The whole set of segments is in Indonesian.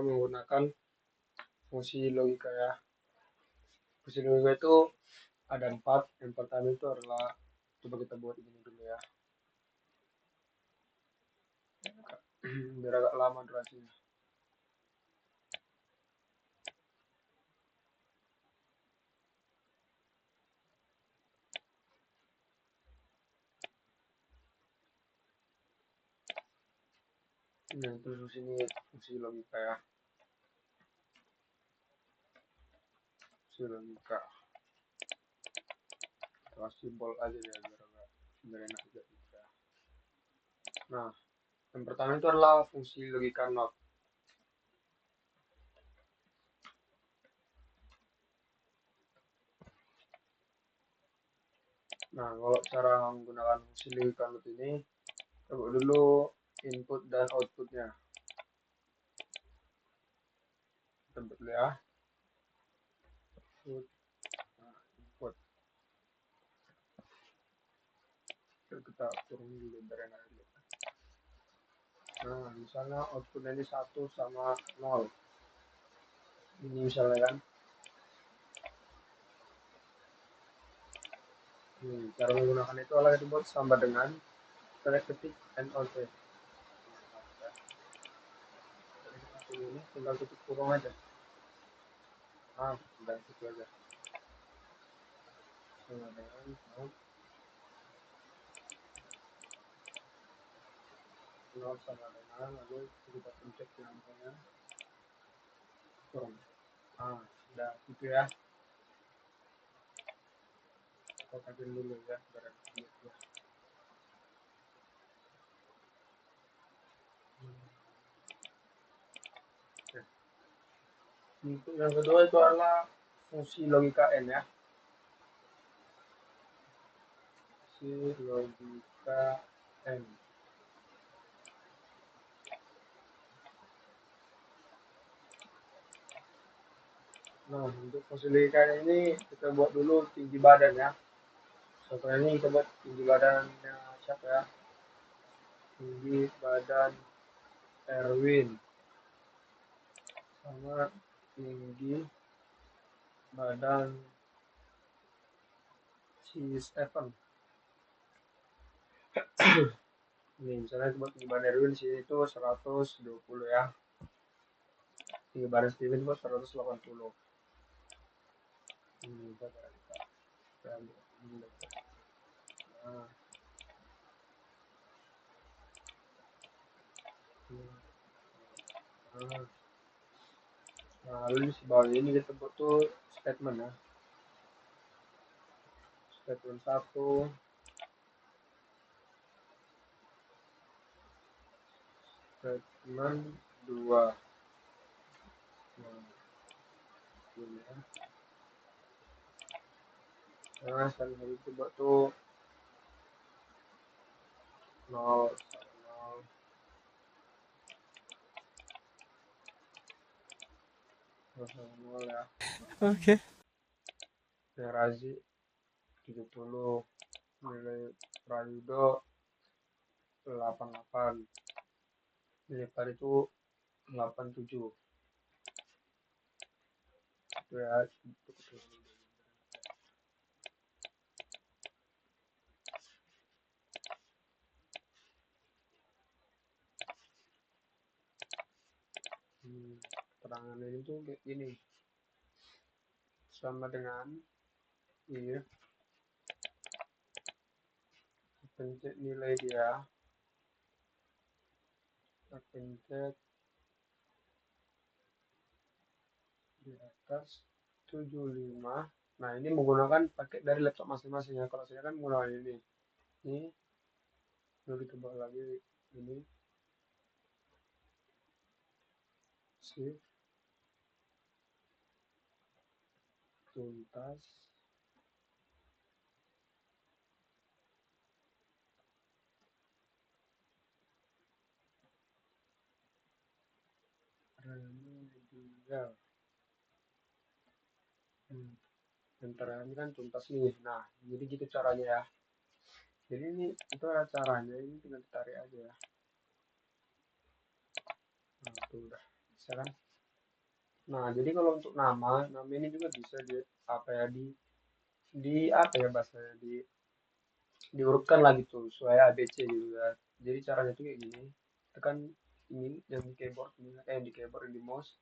menggunakan fungsi logika ya. Fungsi logika itu ada 4. Yang pertama itu adalah, coba kita buat ini dulu ya. Biar agak lama durasinya. Nah, terus ini fungsi logika ya. Fungsi logika. Kita simbol aja ya biar enak juga. Nah, yang pertama itu adalah fungsi logika not. Nah, kalau cara menggunakan fungsi logika not ini, kita buat dulu input dan outputnya. Kita buat dulu ya. Input. Kita turun dulu biar enak dulu. Nah, misalnya outputnya ini 1 sama 0. Ini misalnya kan. Cara menggunakan itu adalah kita buat sama dengan kita ketik NOT. Ini tinggal tutup kurung aja. Nah, tinggal itu aja. Sama dengan nol sama dengan, lalu kita pencet namanya kurung. Nah, sudah gitu ya. Kita tampil dulu ya, biar ya. Untuk yang kedua itu adalah fungsi logika N ya. Fungsi logika N. Nah, untuk fungsi logika ini kita buat dulu tinggi badan ya. Contohnya ini kita buat tinggi badannya siapa ya? Tinggi badan Erwin sama tinggi badan si Stephen. Ini misalnya buat tinggi badan Erwin sih itu 120 ya. Tinggi badan Steven itu 180. Ini kita nah, lalu di bawah ini kita butuh statement ya. Statement 1, statement 2. Nah, ini ya. Nah, selanjutnya itu butuh 0 ya. Oke. Razi 70, nilai Prayudo 88, nilai Par itu 87. Itu ya. Keterangan ini tuh kayak gini. Sama dengan ini. Pencet nilai dia. Kita pencet di atas 75. Nah, ini menggunakan pakai dari laptop masing-masing ya. Kalau saya kan menggunakan ini. Ini lalu kita buat lagi ini. Shift tuntas. Remedial. Yang terakhir kan tuntas nih. Nah, jadi gitu caranya ya. Jadi ini itu ada caranya, ini tinggal ditarik aja ya. Nah, itu udah bisa kan. Nah, jadi kalau untuk nama ini juga bisa di apa ya di apa ya bahasanya diurutkan lah gitu sesuai ABC gitu ya. Jadi caranya tuh kayak gini. Tekan ini yang di keyboard ini, yang di keyboard yang di mouse,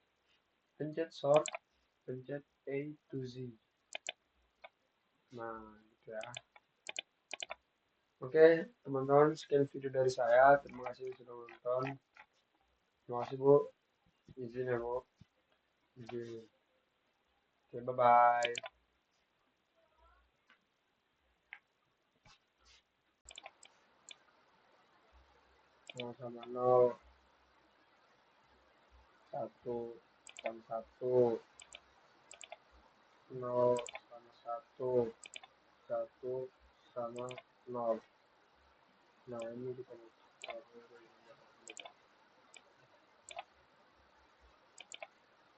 pencet sort, pencet A to Z. Nah, gitu ya. Oke, teman-teman, sekian video dari saya. Terima kasih sudah menonton. Terima kasih, Bu. Izin ya, Bu. Izin. Oke, bye-bye. Sama-sama 0, 1, sama 1, 0 sama 1, 1 sama 0. Nah, ini kita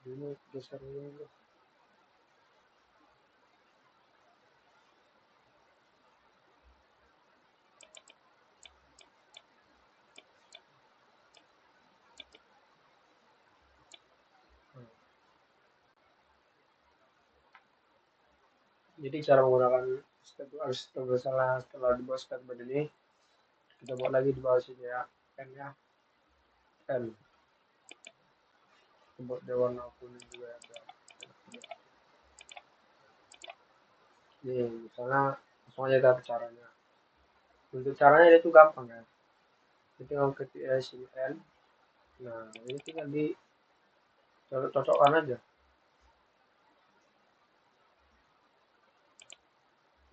ini geser dulu. Jadi cara menggunakan step harus salah setelah dibuat statement ini kita buat lagi di bawah sini ya n ya n kita buat dia warna kuning juga ya nih misalnya langsung aja kita ke caranya. Untuk caranya itu gampang ya, kita tinggal ketik sini n. Nah ini tinggal di cocokkan aja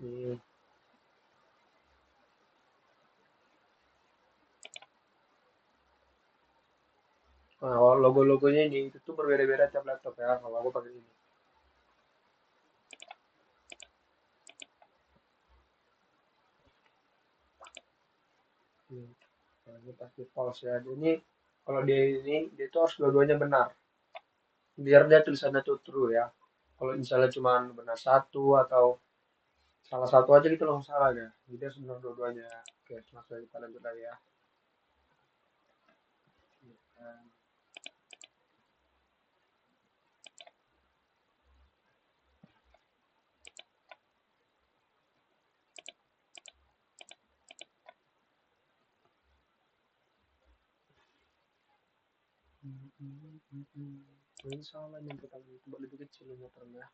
nih. Nah, logo-logonya ini itu tuh berbeda-beda tiap laptop ya. Kalau aku pakai ini. Nah, ini pasti false ya. Ini kalau dia ini dia itu harus dua-duanya benar. Biar dia tulisannya tuh true ya. Kalau misalnya cuma benar satu atau salah satu aja gitu langsung salah ya. Jadi harus benar dua-duanya. Oke, langsung kita lanjut lagi ya. Ini salah yang pertama itu lebih kecil motornya.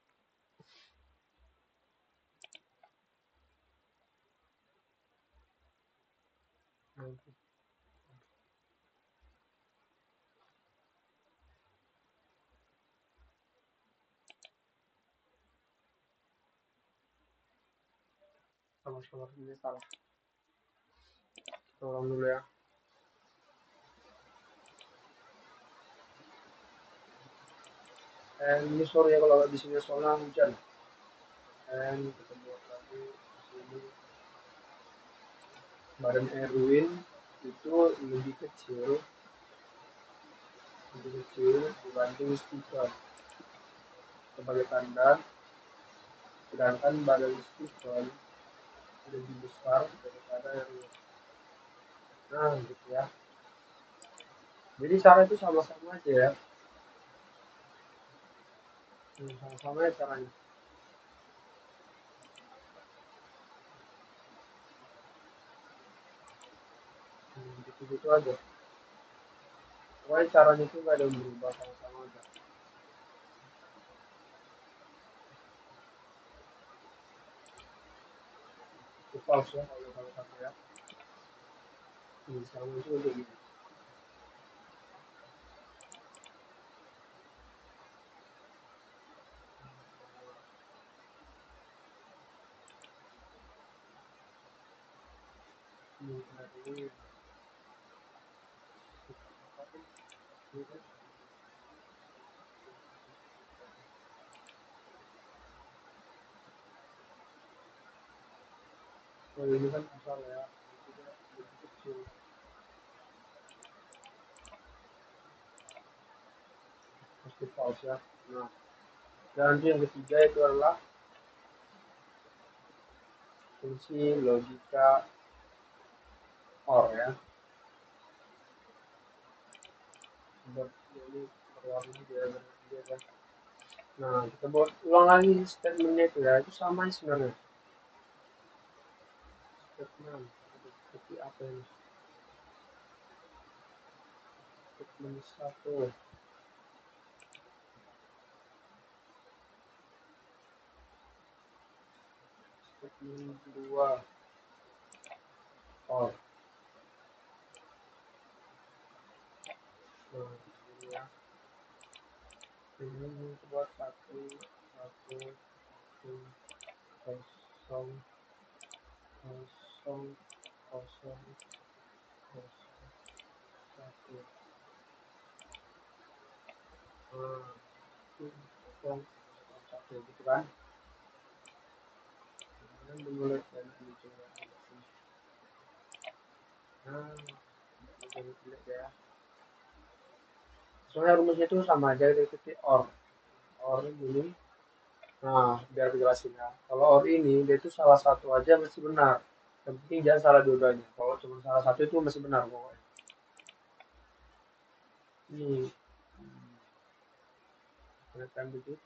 Sama-sama ini salah. Tolong dulu ya. Ini sorry ya kalau di sini soalnya hujan. Kita buat lagi di sini badan Erwin itu lebih kecil dibanding Stephen sebagai tanda, sedangkan badan Stephen lebih besar daripada Erwin. Nah, gitu ya. Jadi cara itu sama-sama aja ya. Sama-sama ya caranya. Gitu-gitu aja. Pokoknya caranya itu nggak ada yang berubah, sama-sama aja. Itu false ya kalau kata ya. Sama itu udah gitu. Ini ini kan asal ya. Lebih kecil. Pasti false ya. Nah, dan yang ketiga itu adalah fungsi logika OR ya. Seperti ini keluar ini dia kan. Nah, kita buat ulang lagi statementnya itu ya, itu sama sebenarnya. Statement, seperti apa ini? Statement satu, statement dua, or. Nah, ini ya. Ini buat satu, satu, satu, kosong, kosong, kosong, kosong, satu. Nah, itu kosong, satu gitu kan. Kemudian dimulai dari coba. Nah, jadi pilih ya. Soalnya rumusnya itu sama aja dari titik or ini. Nah, biar dijelasin ya. Kalau or ini dia itu salah satu aja masih benar. Yang penting jangan salah dua-duanya. Kalau cuma salah satu itu masih benar pokoknya. Ini kelihatan dikit.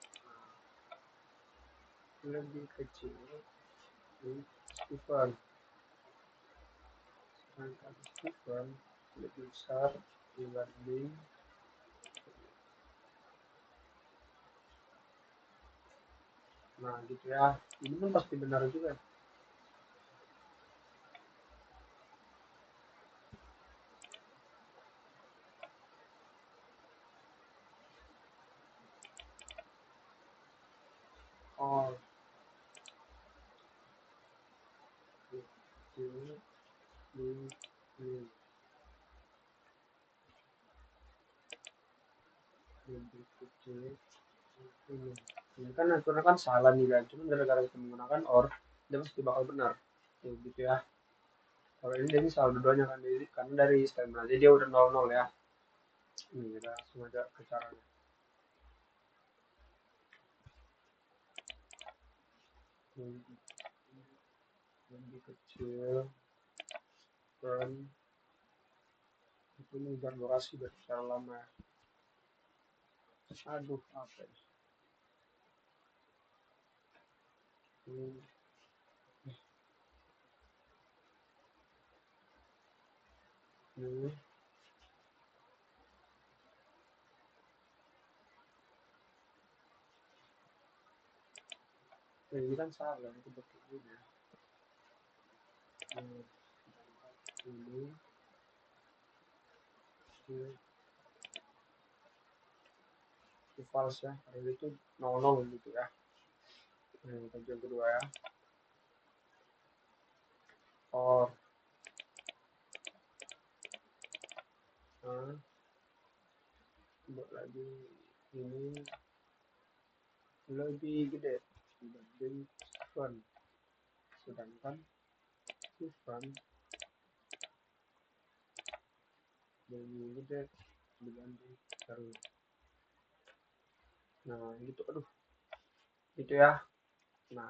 Lebih kecil di Stephen. Sedangkan Stephen lebih besar dibanding. Nah, gitu ya. Ini pun pasti benar juga. Oh, ini, ini, lebih kecil ini kan aturannya kan salah nih kan, cuma gara-gara kita menggunakan or dia pasti bakal benar ya, gitu ya. Kalau ini jadi salah dua-duanya kan, jadi karena dari statement aja dia udah 00 ya. Ini kita langsung aja ke caranya. Lebih kecil dan itu nih biar durasi biar secara lama ya. Aduh apa ini, ini ini kan salah itu betul ini. Ini itu false ya, karena itu 00 gitu ya. Nah, yang kedua ya, or nah, buat lagi ini lebih gede dibanding Stephen, sedangkan Stephen lebih gede dibanding Charlie. Nah gitu, aduh itu ya. Nah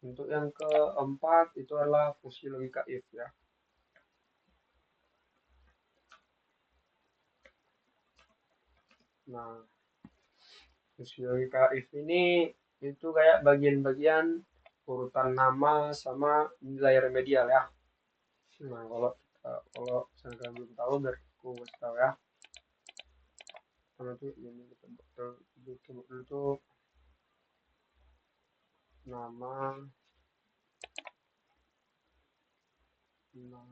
untuk yang keempat itu adalah fungsi logika if ya. Nah fungsi logika if ini itu kayak bagian-bagian urutan nama sama nilai remedial ya. Nah kalau misalnya kalian belum tahu biar aku kasih tahu ya. Karena tuh ini kita buat dulu tuh nama nilai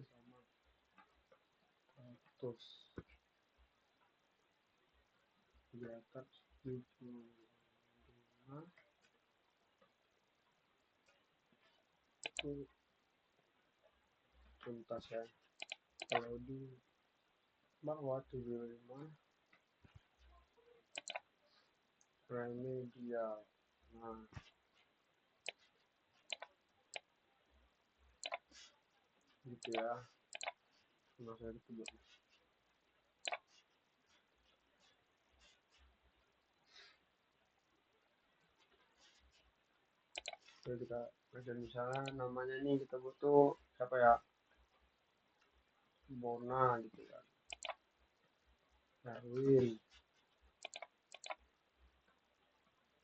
sama 100 di atas 75 itu tuntas ya. Kalau di bawah 75 remedial. Nah gitu ya. Nah saya itu Jadi kita kerjaan misalnya namanya ini kita butuh siapa ya, Mona gitu kan, Darwin,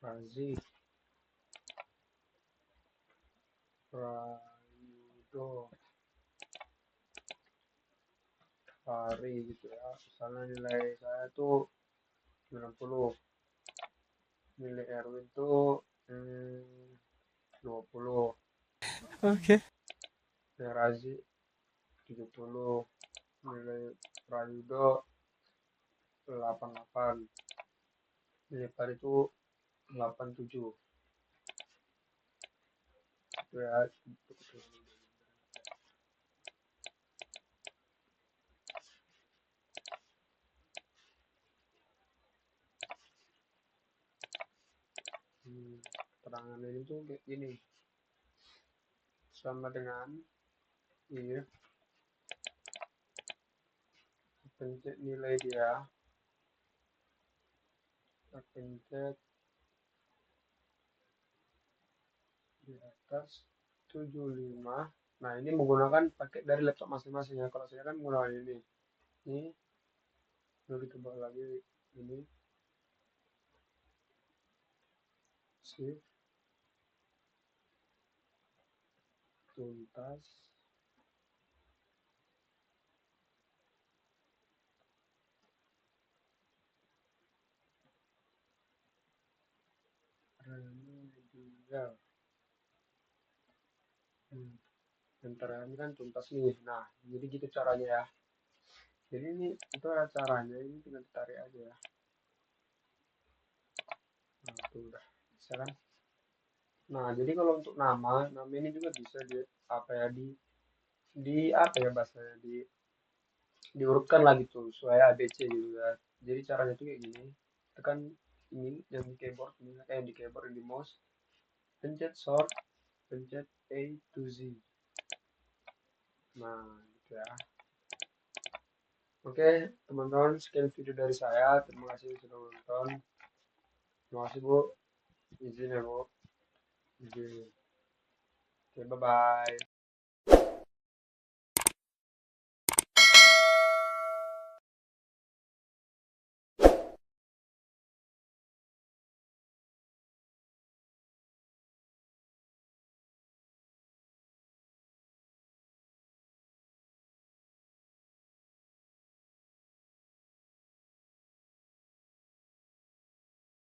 Razik, Prayudo, Fari gitu ya. Misalnya nilai saya tuh 90, nilai Erwin tuh 20, Oke. nilai Razik 70, nilai Prayudo 88, nilai Fari itu 87 itu ya. Keterangan ini tuh kayak gini, sama dengan ini, pencet nilai dia, kita pencet di atas 75. Nah ini menggunakan pakai dari laptop masing-masing ya, kalau saya kan menggunakan ini lalu kita bawa lagi ini, shift tuntas, remedial, enter, ini kan tuntas nih. Nah jadi gitu caranya ya. Jadi ini itu ada caranya, ini tinggal ditarik aja ya. Nah itu udah bisa kan. Nah jadi kalau untuk nama ini juga bisa di apa ya, di apa ya bahasanya, diurutkan lah gitu sesuai ABC gitu ya. Jadi caranya tuh kayak gini, tekan ini yang di keyboard ini, yang di keyboard, yang di mouse, pencet sort, pencet A to Z. Nah gitu ya. Oke teman-teman, sekian video dari saya, terima kasih sudah menonton. Terima kasih Bu, izin ya Bu, izin. Oke, bye bye.